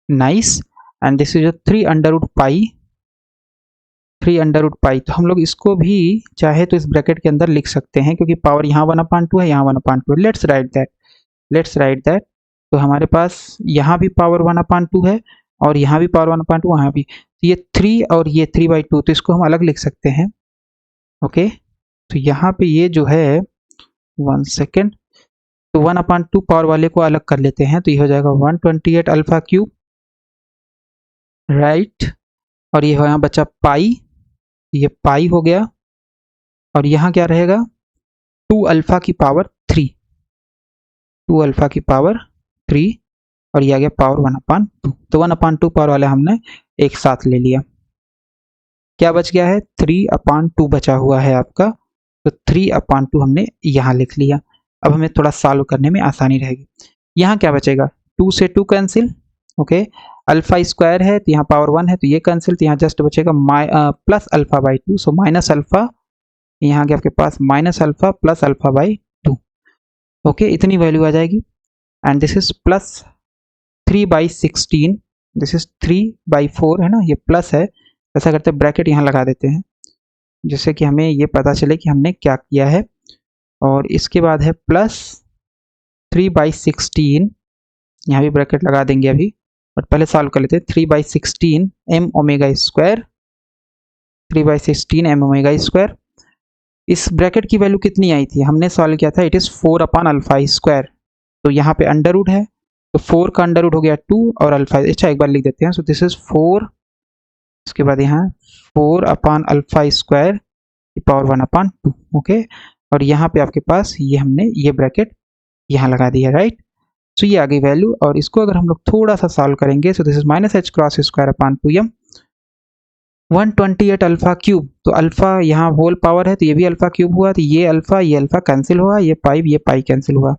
Speaker 1: Nice, and this is 3/√पाई। तो हम लोग इसको भी चाहे तो इस ब्रैकेट के अंदर लिख सकते हैं क्योंकि पावर यहाँ 1/2 है, यहाँ 1/2 है। Let's write that. तो हमारे पास यहाँ भी पावर 1/2 है और यहाँ भी पावर 1/2, वहाँ भी। तो ये 3 और ये 3/2, तो इसको हम अलग लिख सकते हैं। ओके, तो यहाँ पे ये जो है 1 सेकेंड, तो 1/2 पावर वाले को अलग कर लेते हैं, तो ये हो जाएगा 128 अल्फा क्यूब, राइट। और ये यहाँ बचा पाई, ये पाई हो गया, और यहाँ क्या रहेगा 2 अल्फा की पावर 3, 2 अल्फा की पावर 3, और ये आ गया पावर 1/2। तो 1/2 पावर वाले हमने एक साथ ले लिया। क्या बच गया है? 3/2 बचा हुआ है आपका, तो 3/2 हमने यहाँ लिख लिया। अब हमें थोड़ा सॉल्व करने में आसानी रहेगी। यहाँ क्या बचेगा? 2 से 2 कैंसिल, ओके, अल्फा स्क्वायर है तो यहाँ पावर 1 है तो ये कैंसिल, तो यहाँ जस्ट बचेगा plus alpha by 2, so minus alpha, यहाँ के आपके पास minus alpha plus alpha by 2। Okay, इतनी वैल्यू आ जाएगी, and this is plus 3/16, this is 3/4 है ना, ये प्लस है। ऐसा करते हैं ब्रैकेट यहाँ लगा देते हैं जिससे कि हमें ये पता चले कि हमने क्या किया है। और इसके बाद है प्लस 3/16, यहाँ भी ब्रैकेट लगा देंगे अभी, बट पहले सॉल्व कर लेते हैं। 3/16 m omega square, 3/16 m omega square. इस ब्रैकेट की वैल्यू कितनी आई थी? हमने सॉल्व किया था, इट इज़ 4/अल्फा स्क्वायर। तो यहाँ पे अंडर रूट है तो 4 का अंडर रूट हो गया 2 और अल्फा, अच्छा एक बार लिख देते हैं। सो दिस इज 4, इसके बाद यहाँ 4/अल्फा स्क्वायर की पावर 1/2। ओके, और यहाँ पे आपके पास ये हमने ये ब्रैकेट यहाँ लगा दिया, राइट। सो ये आ गई वैल्यू, और इसको अगर हम लोग थोड़ा सा सॉल्व करेंगे, so this is -h cross square upon 2m, 128 alpha cube, तो अल्फा यहाँ होल पावर है तो ये भी अल्फा क्यूब हुआ, तो ये अल्फा कैंसिल हुआ, ये पाई कैंसिल हुआ।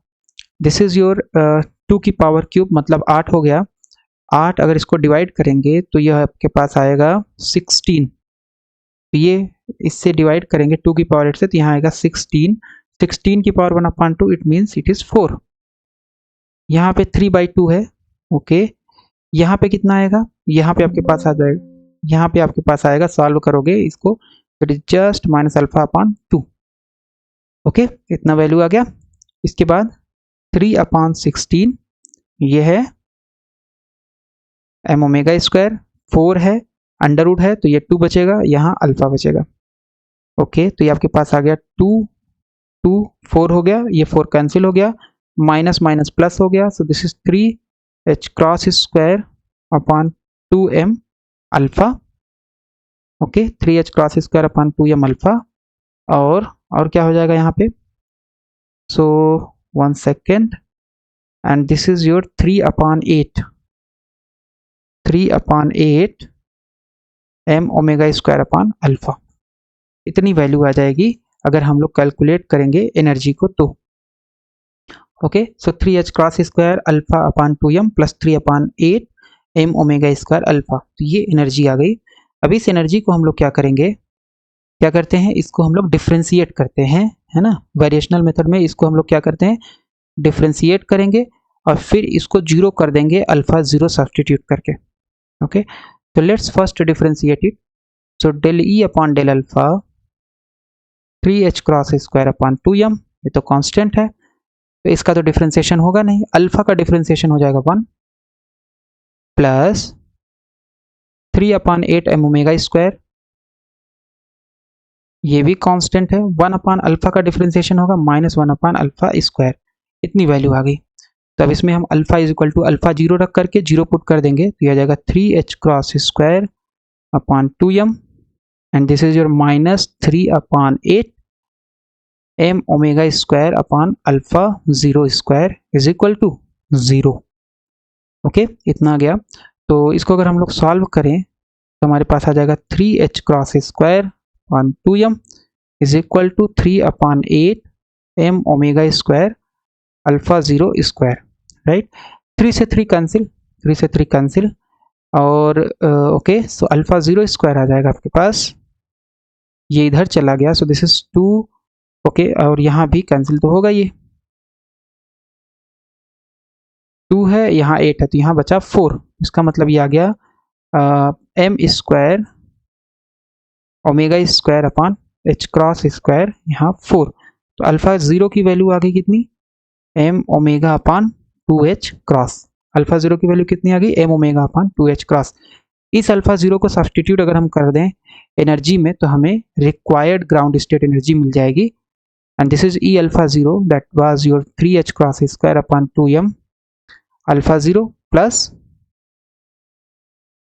Speaker 1: दिस इज योर 2 की पावर क्यूब, मतलब 8 हो गया। 8 अगर इसको डिवाइड करेंगे तो यह आपके पास आएगा 16, तो ये इससे डिवाइड करेंगे 2 की पावर 8 से, तो यहाँ आएगा 16 की power 1/2, it means it is 4। यहाँ पे 3/2 है, ओके, यहाँ पे कितना आएगा? यहाँ पे आपके पास आ जाएगा, यहाँ पे आपके पास आएगा, सॉल्व करोगे इसको, इट इज जस्ट -अल्फा/2। ओके, इतना वैल्यू आ गया। इसके बाद 3/16, ये है m ओमेगा स्क्वायर, 4 है, अंडर रूट है तो ये 2 बचेगा, यहाँ अल्फा बचेगा। ओके, तो ये आपके पास आ गया 2 4 हो गया, ये 4 कैंसिल हो गया, माइनस माइनस प्लस हो गया, सो this is 3h cross square upon 2m alpha, okay 3h cross square upon 2m alpha, और क्या हो जाएगा यहाँ पे, सो 1 second, and this is your 3/8 m omega square upon alpha. इतनी वैल्यू आ जाएगी अगर हम लोग कैलकुलेट करेंगे एनर्जी को तो। Okay so 3h cross square alpha upon 2m plus 3/8 m omega square alpha, तो ये एनर्जी आ गई। अब इस एनर्जी को हम लोग क्या करेंगे, क्या करते हैं, इसको हम लोग डिफ्रेंशिएट करते हैं, है ना। वेरिएशनल मेथड में इसको हम लोग क्या करते हैं, डिफ्रेंशिएट करेंगे और फिर इसको जीरो कर देंगे अल्फा जीरो सब्सटीट्यूट करके। ओके तो let's first differentiate it. So del e upon del alpha 3h cross square upon 2m, ये तो कांस्टेंट है तो इसका तो डिफ्रेंशिएशन होगा नहीं, अल्फा का डिफ्रेंशिएशन हो जाएगा 1 प्लस 3/8 m ओमेगा स्क्वायर, ये भी कांस्टेंट है, 1 अल्फा का डिफ्रेंशिएशन होगा -1 अल्फा स्क्वायर। इतनी वैल्यू आ गई। तो अब इसमें हम alpha is equal to alpha zero रख करके जीरो पुट कर देंगे तो यह आ जाएगा 3h cross square upon 2m and this is your -3/8 m omega square upon alpha zero square is equal to 0। Okay इतना आ गया। तो इसको अगर हम लोग सॉल्व करें तो हमारे पास आ जाएगा 3h cross square upon 2m is equal to 3/8 m omega square alpha zero square, right. 3 से 3 कैंसिल, 3 से 3 कैंसिल, और okay so alpha zero square आ जाएगा आपके पास, ये इधर चला गया, सो दिस इज 2। ओके और यहाँ भी कैंसिल तो होगा, ये 2 है, यहाँ 8 है, तो यहाँ बचा 4। इसका मतलब ये आ गया m square omega square upon h cross square, यहाँ 4। तो अल्फा जीरो की वैल्यू आ गई कितनी, m omega upon 2h cross. Alpha zero की वैल्यू कितनी आ गई, m omega upon 2h cross. इस अल्फा जीरो को सब्सटीट्यूट अगर हम कर दें एनर्जी में तो हमें रिक्वायर्ड ग्राउंड स्टेट एनर्जी मिल जाएगी, and this is E alpha zero that was your 3h cross square upon 2m alpha zero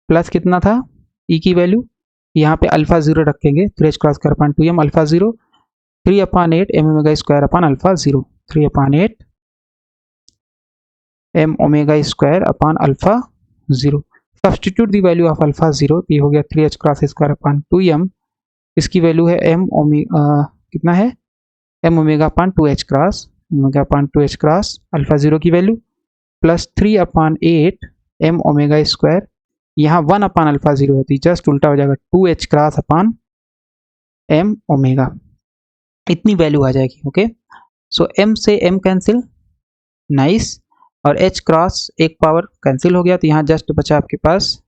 Speaker 1: plus कितना था E की वैल्यू, यहाँ पे अल्फा जीरो रखेंगे 3h cross square upon 2m alpha zero 3/8 m omega square upon alpha zero, 3/8 m omega square upon alpha zero. Substitute the value of alpha zero, ये हो गया 3h cross square upon 2m, इसकी value है m omega कितना है, m omega upon 2h cross, omega upon 2h cross alpha zero की value plus 3/8 m omega square, यहाँ 1 alpha zero है तो जस्ट उल्टा हो जाएगा 2h cross upon m omega, इतनी वैल्यू आ जाएगी। ओके सो m से m कैंसिल, नाइस, और h क्रॉस एक पावर कैंसिल हो गया तो यहाँ जस्ट बचा आपके पास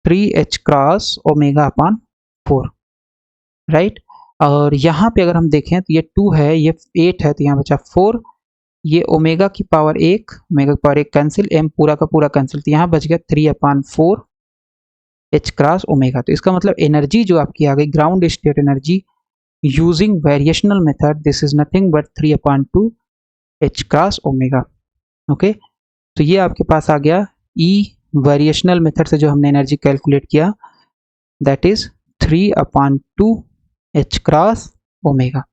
Speaker 1: 3h cross omega upon 4, right. और यहाँ पे अगर हम देखें तो ये 2 है, ये 8 है, तो यहाँ बचा 4, ये ओमेगा की पावर 1, ओमेगा की पावर 1 कैंसिल, m पूरा का पूरा कैंसिल, तो यहाँ बच गया 3/4 h क्रॉस ओमेगा। तो इसका मतलब एनर्जी जो आपकी आ गई ground state energy using variational method, this is nothing but 3/2 h cross omega. Okay तो ये आपके पास आ गया E वेरिएशनल मेथड से जो हमने एनर्जी कैलकुलेट किया, that is 3/2 h cross omega,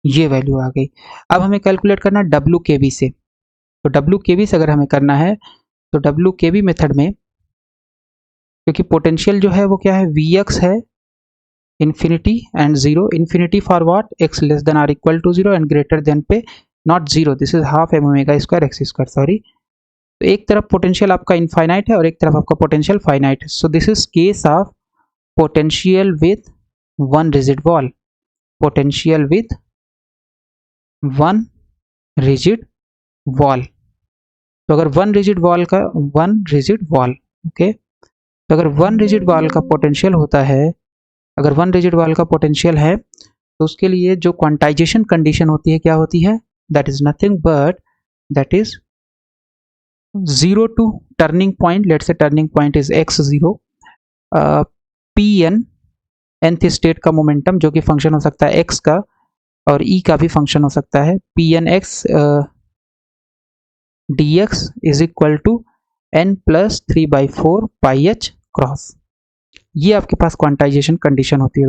Speaker 1: ये वैल्यू आ गई। अब हमें कैलकुलेट करना है WKB से, तो WKB से अगर हमें करना है तो WKB मेथड में, क्योंकि पोटेंशियल जो है वो क्या है, Vx है infinity and zero, infinity for what, x less than or equal to zero and greater than पे not zero, this is half m omega square x square, sorry. तो एक तरफ पोटेंशियल आपका इनफाइनाइट है और एक तरफ आपका पोटेंशियल फाइनाइट है, सो this is case of potential with one rigid wall, potential with one rigid wall. तो अगर वन रिजिड वॉल का ओके, तो अगर वन रिजिड वॉल का पोटेंशियल होता है, अगर वन रिजिड वॉल का पोटेंशियल है तो उसके लिए जो क्वांटाइजेशन कंडीशन होती है क्या होती है, that is nothing but that is 0 to turning point, let's say turning point is x0, pn nth state का मोमेंटम जो कि फंक्शन हो सकता है x का और e का भी फंक्शन हो सकता है, pnx dx is equal to n plus 3/4 pi h cross. ये आपके पास क्वांटाइजेशन कंडीशन होती है,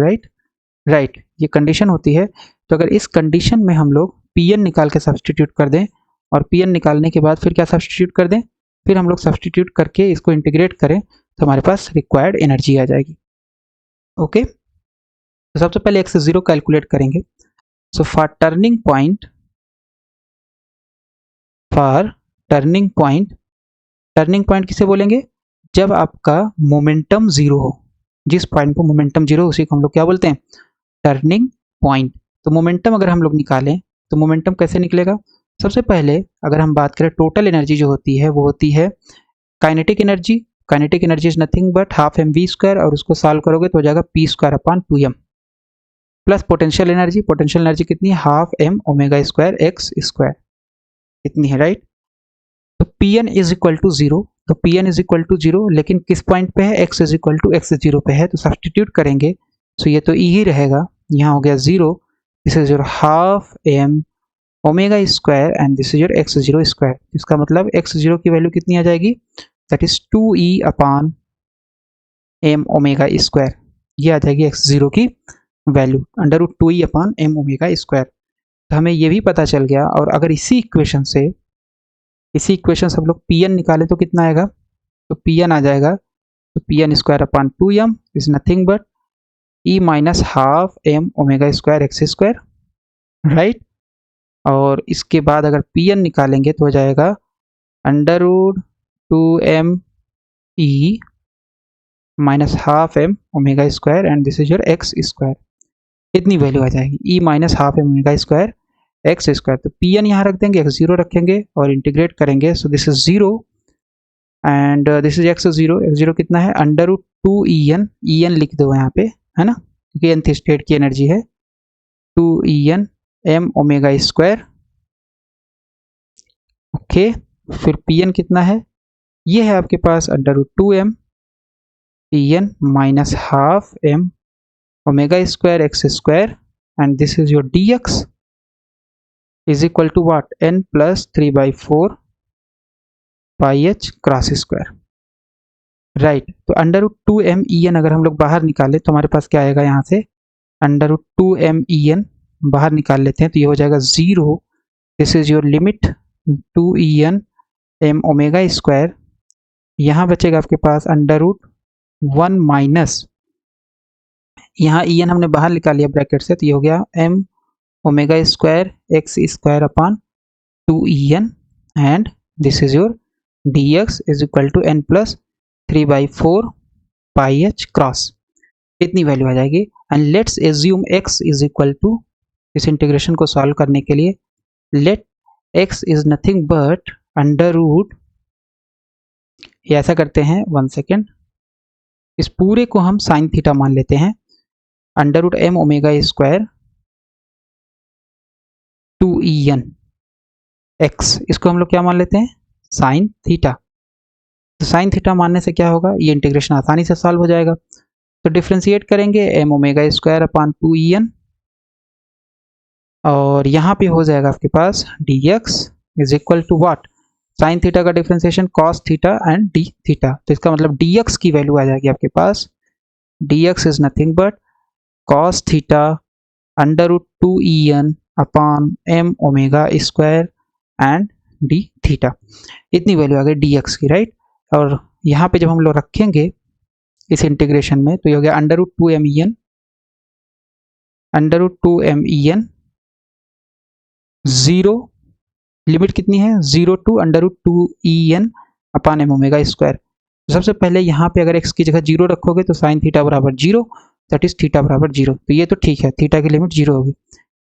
Speaker 1: राइट, ये कंडीशन होती है। तो अगर इस कंडीशन में हम लोग Pn निकाल के सब्सटीट्यूट कर दें और Pn निकालने के बाद फिर क्या सब्सटीट्यूट कर दें, फिर हम लोग सब्सटीट्यूट करके इसको इंटीग्रेट करें तो हमारे पास रिक्वायर्ड एनर्जी आ जाएगी। ओके, तो सबसे पहले x0 कैलकुलेट करेंगे। सो फॉर टर्निंग पॉइंट किसे बोलेंगे, जब आपका मोमेंटम जीरो हो, जिस पॉइंट पर मोमेंटम जीरो उसी को हम लोग क्या बोलते हैं, टर्निंग पॉइंट। तो मोमेंटम अगर हम लोग निकालें तो मोमेंटम कैसे निकलेगा, सबसे पहले अगर हम बात करें टोटल एनर्जी जो होती है वो होती है kinetic energy is nothing but half m v square, और उसको सॉल्व करोगे तो हो जाएगा p square upon 2m, plus potential energy कितनी है, half m omega square x square, इतनी है, राइट। तो Pn is equal to zero, तो Pn is equal to zero, लेकिन किस पॉइंट पे है, x is equal to x0 पे है, तो सब्सटीट्यूट करेंगे तो ये तो e ही रहेगा, यहाँ हो गया zero, this is your half m omega square and this is your x0 square. इसका मतलब x0 की वैल्यू कितनी आ जाएगी, that is 2e upon m omega square, ये आ जाएगी x0 की value under root 2e upon m omega square. तो हमें ये भी पता चल गया, और अगर इसी इक्वेशन से हम लोग Pn निकालें तो कितना आएगा, तो Pn आ जाएगा, तो Pn square upon 2m is nothing but e minus half m omega square x square, right. और इसके बाद अगर Pn निकालेंगे तो हो जाएगा under root 2m e minus half m omega square and this is your x square, इतनी value आ जाएगी, e minus half m omega square x square. तो Pn यहाँ रख देंगे, x0 रखेंगे और इंटीग्रेट करेंगे, so this is zero and this is x0 कितना है, अंडर रूट 2en लिख दो यहाँ पे, है ना, क्योंकि nth स्टेट की एनर्जी है, 2en m omega square. Okay, फिर Pn कितना है, ये है आपके पास under root 2m en minus half m omega square x square and this is your dx is equal to what, n plus 3/4 pi h cross square, right. तो under root 2m en अगर हम लोग बाहर निकाले तो हमारे पास क्या आएगा, यहाँ से अंडर रूट 2m en बाहर निकाल लेते हैं तो ये हो जाएगा zero, this is your limit 2en m omega square, यहाँ बचेगा आपके पास अंडर रूट 1 माइनस, यहाँ en हमने बाहर निकाल लिया ब्रैकेट से, तो ये हो गया m omega square x square upon 2en and this is your dx is equal to n plus 3/4 pi h cross, इतनी वैल्यू आ जाएगी। And let's assume x is equal to, इस इंटीग्रेशन को सॉल्व करने के लिए let x is nothing but under root, ये ऐसा करते हैं, 1 सेकेंड, इस पूरे को हम साइन थीटा मान लेते हैं, under root m omega square 2en x, इसको हम लोग क्या मान लेते हैं, साइन थीटा। तो साइन थीटा मानने से क्या होगा, ये इंटीग्रेशन आसानी से सॉल्व हो जाएगा। तो डिफ्रेंशिएट करेंगे M omega square upon 2en, और यहाँ पे हो जाएगा आपके पास dx is equal to what, sine theta का differentiation cos theta and d theta, तो इसका मतलब dx की वैल्यू आ जाएगी आपके पास, dx is nothing but cos theta under root 2en upon m omega square and d theta, इतनी वैल्यू आ गई dx की, राइट। और यहाँ पे जब हम लोग रखेंगे इस इंटीग्रेशन में तो ये हो गया under root 2m en zero, limit कितनी है, 0 to under root 2en upon m omega square. सबसे पहले यहाँ पे अगर x की जगह 0 रखोगे तो साइन थीटा बराबर 0, दैट इज थीटा बराबर 0, तो ये तो ठीक है, थीटा की लिमिट 0 होगी।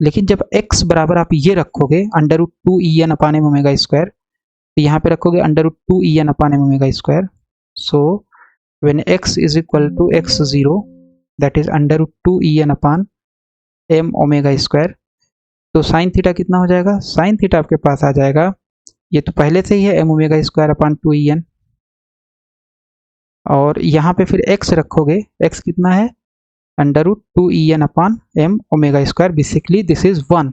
Speaker 1: लेकिन जब x बराबर आप ये रखोगे under root 2en upon m omega square, तो यहाँ पे रखोगे under root 2en upon m omega square, so when x is equal to x0 that is under root 2en upon m omega square, तो sine theta कितना हो जाएगा, sine theta आपके पास आ जाएगा, ये तो पहले से ही है M omega square upon 2en, और यहाँ पे फिर x रखोगे, x कितना है under root 2en upon m omega square, basically this is 1,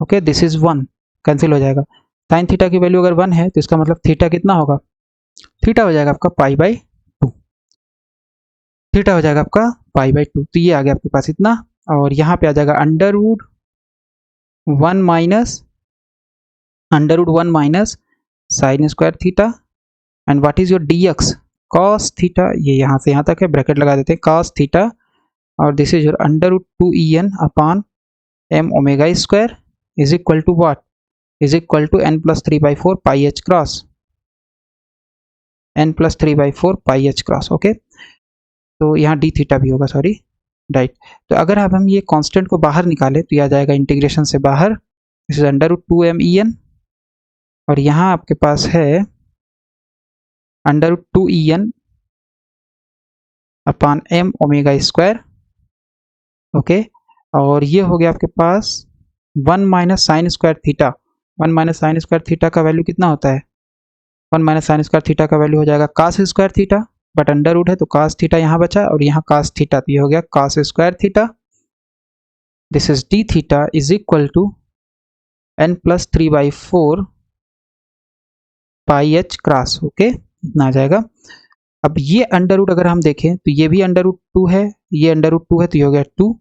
Speaker 1: okay, this is 1 cancel हो जाएगा। साइन थीटा की वैल्यू अगर 1 है तो इसका मतलब थीटा कितना होगा, थीटा हो जाएगा आपका पाई/2, थीटा हो जाएगा आपका π/2। तो ये आ गया आपके पास इतना, और यहाँ पे आ जाएगा √1 minus sine square theta, and what is your dx cos theta, ये यहाँ से यहाँ तक है, ब्रैकेट लगा देते हैं, cos थीटा, और this is your √2en upon m omega square is equal to what, is equal to n+3/4 πh cross, n+3/4 πh cross. Okay, तो यहाँ d थीटा भी होगा, सॉरी, राइट। तो अगर अब हम ये कांस्टेंट को बाहर निकालें तो ये आ जाएगा इंटीग्रेशन से बाहर, दिस इज √2men, और यहाँ आपके पास है √2en upon m omega square. Okay, और ये हो गया आपके पास 1 minus sine square theta. 1 minus sine square theta का वैल्यू कितना होता है, 1 माइनस साइन स्क्वायर थीटा का वैल्यू हो जाएगा cos square theta, but under root है तो cos थीटा यहाँ बचा, और यहाँ cos थीटा, तो ये हो गया cos square theta. This is d theta is equal to n+3/4 πh cross. Okay, इतना आ जाएगा। अब ये अंडर रूट अगर हम देखें तो ये भी √2 है, ये √2 है, तो ये हो गया 2,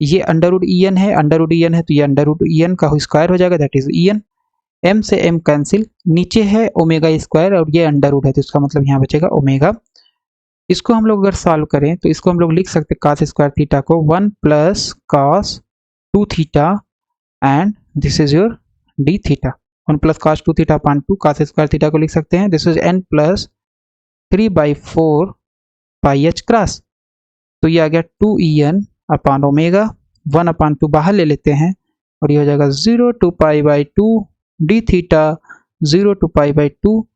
Speaker 1: ये √en है, √en है, तो ये √en का स्क्वायर हो जाएगा, दैट इज en, m से m कैंसिल, नीचे है ओमेगा स्क्वायर और ये अंडर रूट है, तो इसका मतलब यहाँ बचेगा ओमेगा। इसको हम लोग अगर सॉल्व करें तो इसको हम लोग लिख सकते हैं cos स्क्वायर थीटा को 1 plus cos 2 theta, and this is your d theta, 1 plus cos 2 theta upon 2, cos square theta को लिख सकते हैं, this is n+3/4 πh cross. तो ये आ गया 2en अपॉन ओमेगा, 1/2 बाहर ले लेते हैं, और ये हो जाएगा 0 to π/2 d theta, 0 to π/2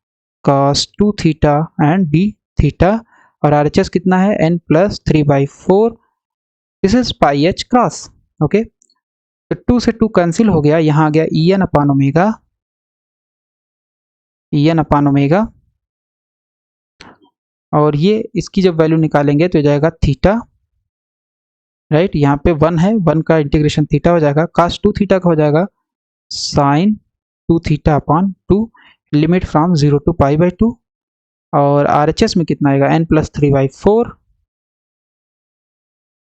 Speaker 1: cos 2 theta and d theta, और RHS कितना है, n+3/4, this is πh cross. Okay, तो 2 से 2 कैंसिल हो गया, यहाँ आ गया en अपॉन ओमेगा, और ये इसकी जब वैल्यू निकालेंगे तो जाएगा थीटा, राइट, यहाँ पे 1 है, 1 का इंटीग्रेशन थीटा हो जाएगा, cos 2 थीटा का हो जाएगा sin 2 theta upon 2, limit from 0 to π/2, और RHS में कितना आएगा, n+3/4,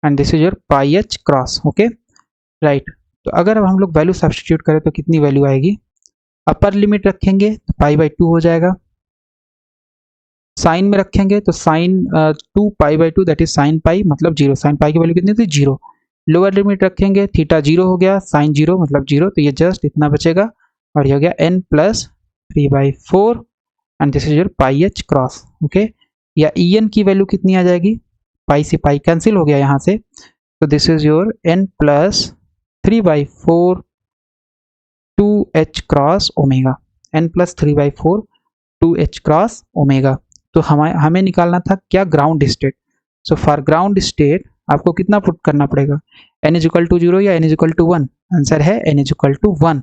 Speaker 1: and this is your πh cross. Okay, right. तो अगर अब हम लोग वैल्यू सब्स्टिट्यूट करें तो कितनी वैल्यू आएगी, अपर लिमिट रखेंगे तो π/2 हो जाएगा, साइन में रखेंगे तो sine 2 π/2 that is sine pi मतलब 0, साइन पाई की वैल्यू कितनी थी, 0। लोअर लिमिट रखेंगे, थीटा 0 हो गया, साइन 0 मतलब 0, तो ये जस्ट इतना बचेगा, और ये हो गया n+3/4, and this is your πh cross. Okay, या en की वैल्यू कितनी आ जाएगी, पाई से पाई कैंसिल हो गया यहाँ से, तो this is your n+3/4 2h cross omega, n+3/4 2h cross omega. तो हमें निकालना था क्या, ground state. So for ground state आपको कितना पुट करना पड़ेगा, n = 0 या n = 1, आंसर है n = 1।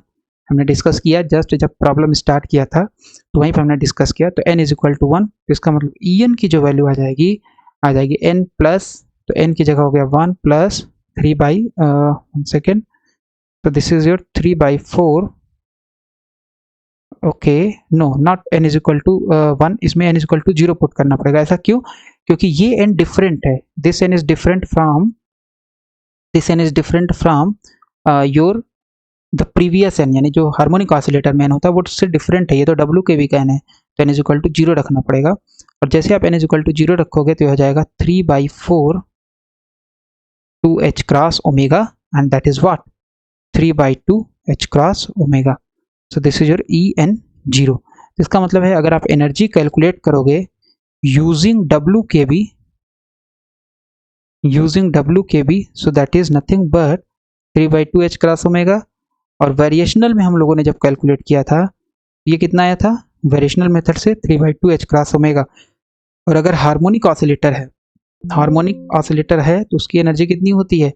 Speaker 1: हमने डिस्कस किया जस्ट जब प्रॉब्लम स्टार्ट किया था तो वहीं पर हमने डिस्कस किया, तो n = 1, तो इसका मतलब en की जो वैल्यू आ जाएगी n प्लस, तो n की जगह हो गया 1 प्लस 3/, तो this is your 3/4, okay, no not n = 1, इसमें n = 0 पुट करना पड़ेगा। ऐसा क्यों, क्योंकि ये n डिफरेंट है, this n is different from your the previous n, यानी जो हार्मोनिक ऑसिलेटर में n होता है वो उससे डिफरेंट है, ये तो W के भी का n है, तो n = 0 रखना पड़ेगा, और जैसे आप n = 0 रखोगे तो हो जाएगा 3/4 2h cross omega, and that is what, 3/2 h cross omega. So this is your En0। इसका मतलब है अगर आप एनर्जी कैलकुलेट करोगे using WkB, so that is nothing but 3/2 h cross omega, और वेरिएशनल में हम लोगों ने जब कैलकुलेट किया था ये कितना आया था, वेरिएशनल मेथड से 3/2 h क्रॉस ओमेगा। और अगर हार्मोनिक ऑसिलेटर है तो उसकी एनर्जी कितनी होती है,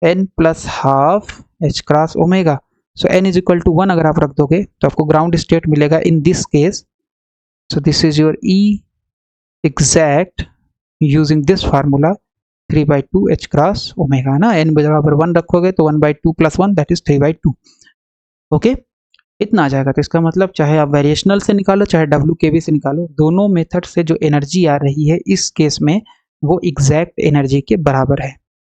Speaker 1: n+12 h क्रॉस ओमेगा। सो n = 1 अगर आप रख दोगे तो आपको ग्राउंड स्टेट मिलेगा in this case. So this is your E exact using this formula 3/2 h cross omega, ना n बराबर 1 रखोगे तो 1/2 + 1 दैट इज 3/2। ओके, इतना आ जाएगा। तो इसका मतलब चाहे आप वेरिएशनल से निकालो चाहे WkB से निकालो, दोनों मेथड से जो एनर्जी आ रही है इस केस में वो एग्जैक्ट एनर्जी के बराबर है।